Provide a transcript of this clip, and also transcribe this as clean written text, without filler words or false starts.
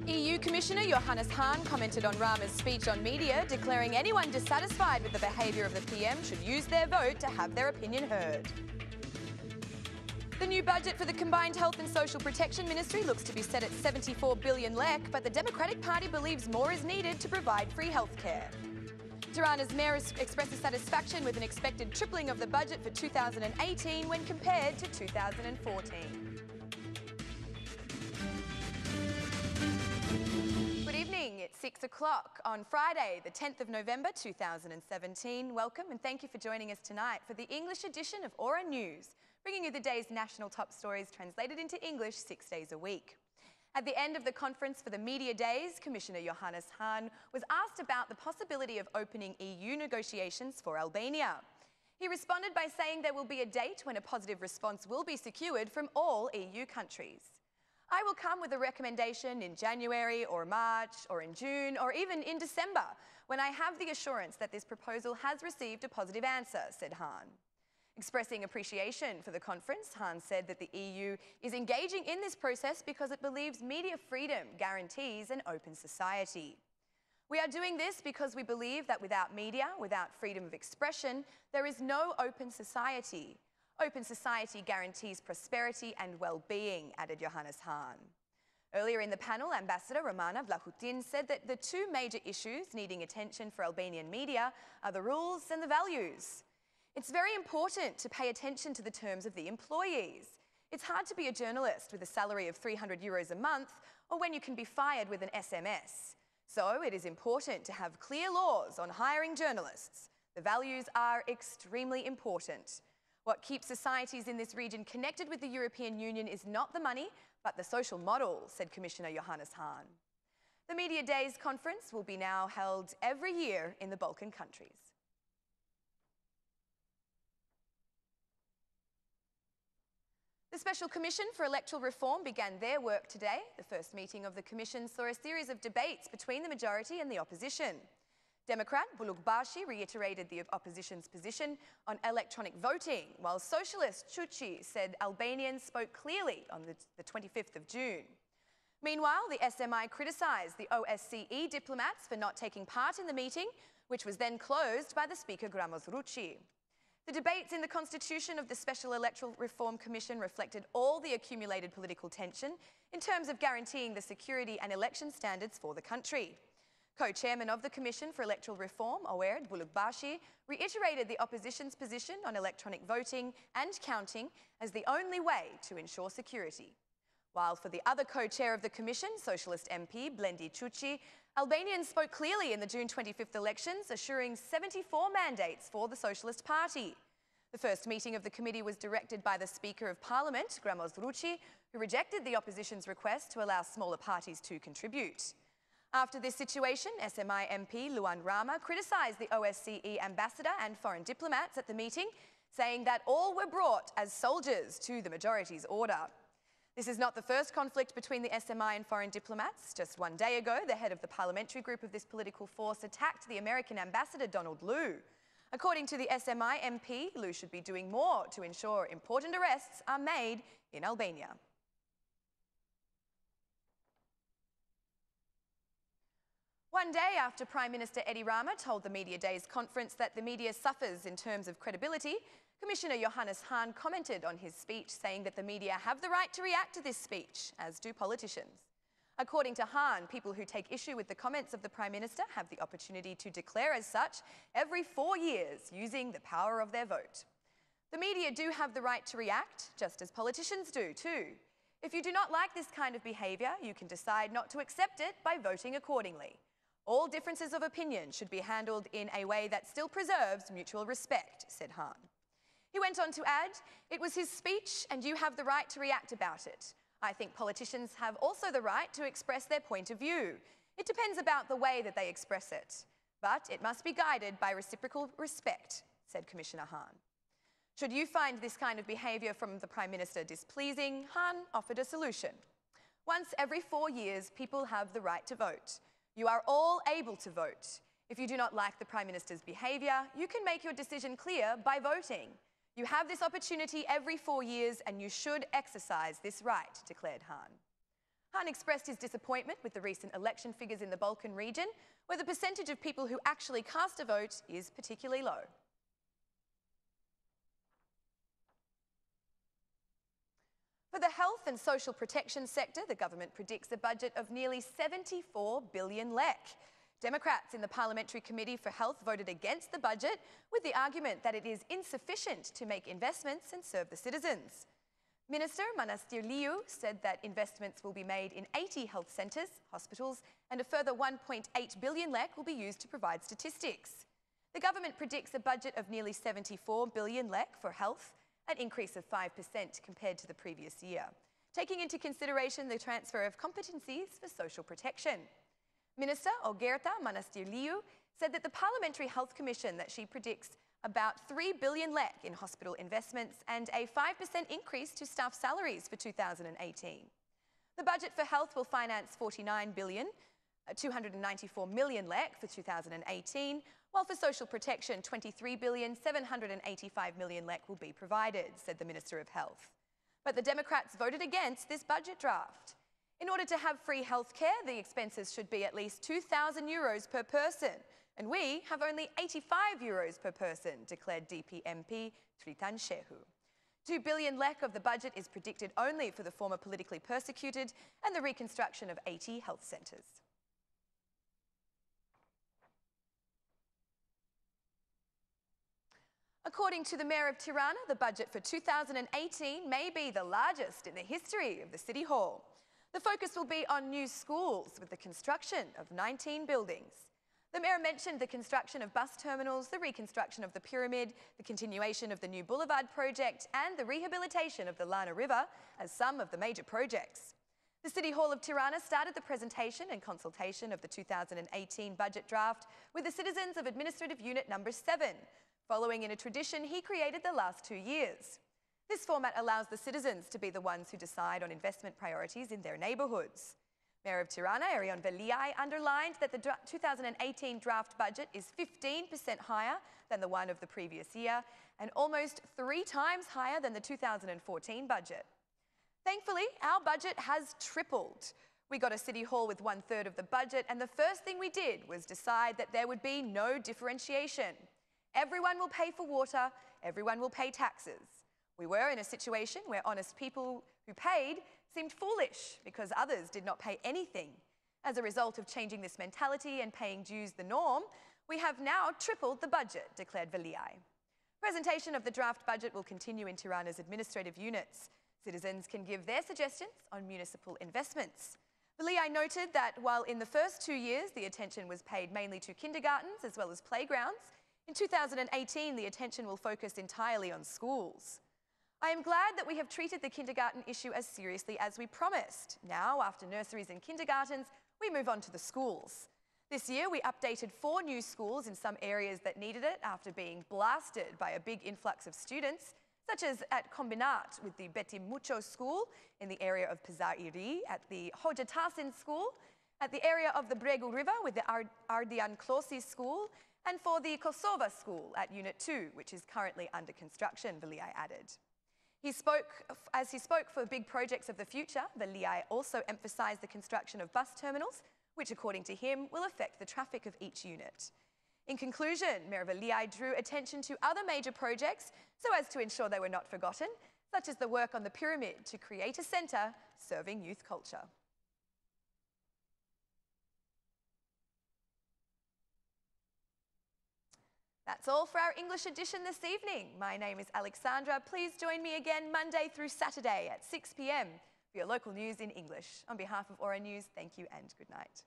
EU Commissioner Johannes Hahn commented on Rama's speech on media, declaring anyone dissatisfied with the behaviour of the PM should use their vote to have their opinion heard. The new budget for the combined Health and Social Protection Ministry looks to be set at 74 billion lek, but the Democratic Party believes more is needed to provide free healthcare. Tirana's mayor expresses satisfaction with an expected tripling of the budget for 2018 when compared to 2014. Good evening, it's 6 o'clock on Friday, the 10th of November 2017. Welcome and thank you for joining us tonight for the English edition of Aura News, bringing you the day's national top stories translated into English 6 days a week. At the end of the conference for the Media Days, Commissioner Johannes Hahn was asked about the possibility of opening EU negotiations for Albania. He responded by saying there will be a date when a positive response will be secured from all EU countries. I will come with a recommendation in January or March or in June or even in December when I have the assurance that this proposal has received a positive answer, said Hahn. Expressing appreciation for the conference, Hahn said that the EU is engaging in this process because it believes media freedom guarantees an open society. We are doing this because we believe that without media, without freedom of expression, there is no open society. Open society guarantees prosperity and well-being, added Johannes Hahn. Earlier in the panel, Ambassador Rama Vlahutin said that the two major issues needing attention for Albanian media are the rules and the values. It's very important to pay attention to the terms of the employees. It's hard to be a journalist with a salary of €300 a month or when you can be fired with an SMS. So it is important to have clear laws on hiring journalists. The values are extremely important. What keeps societies in this region connected with the European Union is not the money, but the social model, said Commissioner Johannes Hahn. The Media Days conference will be now held every year in the Balkan countries. The Special Commission for Electoral Reform began their work today. The first meeting of the Commission saw a series of debates between the majority and the opposition. Democrat Bulukbashi reiterated the opposition's position on electronic voting, while Socialist Chuchi said Albanians spoke clearly on the 25th of June. Meanwhile, the SMI criticised the OSCE diplomats for not taking part in the meeting, which was then closed by the Speaker Gramos Rucci. The debates in the constitution of the Special Electoral Reform Commission reflected all the accumulated political tension in terms of guaranteeing the security and election standards for the country. Co-chairman of the Commission for Electoral Reform, Awerd Bulukbashi, reiterated the opposition's position on electronic voting and counting as the only way to ensure security. While for the other co-chair of the Commission, Socialist MP Blendi Chuchi, Albanians spoke clearly in the June 25th elections, assuring 74 mandates for the Socialist Party. The first meeting of the committee was directed by the Speaker of Parliament, Gramos Rucci, who rejected the opposition's request to allow smaller parties to contribute. After this situation, SMI MP Luan Rama criticised the OSCE ambassador and foreign diplomats at the meeting, saying that all were brought as soldiers to the majority's order. This is not the first conflict between the SMI and foreign diplomats. Just one day ago, the head of the parliamentary group of this political force attacked the American ambassador Donald Lu. According to the SMI MP, Lu should be doing more to ensure important arrests are made in Albania. One day after Prime Minister Rama told the Media Days conference that the media suffers in terms of credibility, Commissioner Johannes Hahn commented on his speech, saying that the media have the right to react to this speech, as do politicians. According to Hahn, people who take issue with the comments of the Prime Minister have the opportunity to declare as such every 4 years using the power of their vote. The media do have the right to react, just as politicians do too. If you do not like this kind of behaviour, you can decide not to accept it by voting accordingly. All differences of opinion should be handled in a way that still preserves mutual respect, said Hahn. He went on to add, "It was his speech and you have the right to react about it. I think politicians have also the right to express their point of view. It depends about the way that they express it. But it must be guided by reciprocal respect," said Commissioner Hahn. Should you find this kind of behaviour from the Prime Minister displeasing, Hahn offered a solution. Once every 4 years, people have the right to vote. You are all able to vote. If you do not like the Prime Minister's behaviour, you can make your decision clear by voting. You have this opportunity every 4 years and you should exercise this right, declared Hahn. Hahn expressed his disappointment with the recent election figures in the Balkan region, where the percentage of people who actually cast a vote is particularly low. For the health and social protection sector, the government predicts a budget of nearly 74 billion lek. Democrats in the Parliamentary Committee for Health voted against the budget with the argument that it is insufficient to make investments and serve the citizens. Minister Manastirliu said that investments will be made in 80 health centres, hospitals, and a further 1.8 billion lek will be used to provide statistics. The government predicts a budget of nearly 74 billion lek for health, an increase of 5% compared to the previous year, taking into consideration the transfer of competencies for social protection. Minister Olgerta Manastirliu said that the Parliamentary Health Commission that she predicts about 3 billion lek in hospital investments and a 5% increase to staff salaries for 2018. The budget for health will finance 49 billion, 294 million lek for 2018, while for social protection 23 billion, 785 million lek will be provided, said the Minister of Health. But the Democrats voted against this budget draft. In order to have free healthcare, the expenses should be at least 2,000 euros per person, and we have only 85 euros per person, declared DP MP Tritan Shehu. 2 billion lek of the budget is predicted only for the former politically persecuted and the reconstruction of 80 health centres. According to the Mayor of Tirana, the budget for 2018 may be the largest in the history of the City Hall. The focus will be on new schools with the construction of 19 buildings. The Mayor mentioned the construction of bus terminals, the reconstruction of the pyramid, the continuation of the new boulevard project and the rehabilitation of the Lana River as some of the major projects. The City Hall of Tirana started the presentation and consultation of the 2018 budget draft with the citizens of Administrative Unit Number 7, following in a tradition he created the last 2 years. This format allows the citizens to be the ones who decide on investment priorities in their neighbourhoods. Mayor of Tirana, Veliaj, underlined that the 2018 draft budget is 15% higher than the one of the previous year and almost 3 times higher than the 2014 budget. Thankfully, our budget has tripled. We got a city hall with 1/3 of the budget, and the first thing we did was decide that there would be no differentiation. Everyone will pay for water, everyone will pay taxes. We were in a situation where honest people who paid seemed foolish because others did not pay anything. As a result of changing this mentality and paying dues the norm, we have now tripled the budget, declared Veliaj. Presentation of the draft budget will continue in Tirana's administrative units. Citizens can give their suggestions on municipal investments. Veliaj noted that while in the first 2 years the attention was paid mainly to kindergartens as well as playgrounds, in 2018 the attention will focus entirely on schools. I am glad that we have treated the kindergarten issue as seriously as we promised. Now, after nurseries and kindergartens, we move on to the schools. This year, we updated 4 new schools in some areas that needed it after being blasted by a big influx of students, such as at Combinat with the Betimucho School in the area of Pizairi, at the Hojatasin School, at the area of the Bregu River with the Ardian Klosi School, and for the Kosova School at Unit 2, which is currently under construction, Veliaj added. As he spoke for big projects of the future, Veliaj also emphasised the construction of bus terminals, which according to him will affect the traffic of each unit. In conclusion, Mayor Veliaj drew attention to other major projects so as to ensure they were not forgotten, such as the work on the pyramid to create a centre serving youth culture. That's all for our English edition this evening. My name is Alexandra. Please join me again Monday through Saturday at 6 p.m. for your local news in English. On behalf of Aura News, thank you and good night.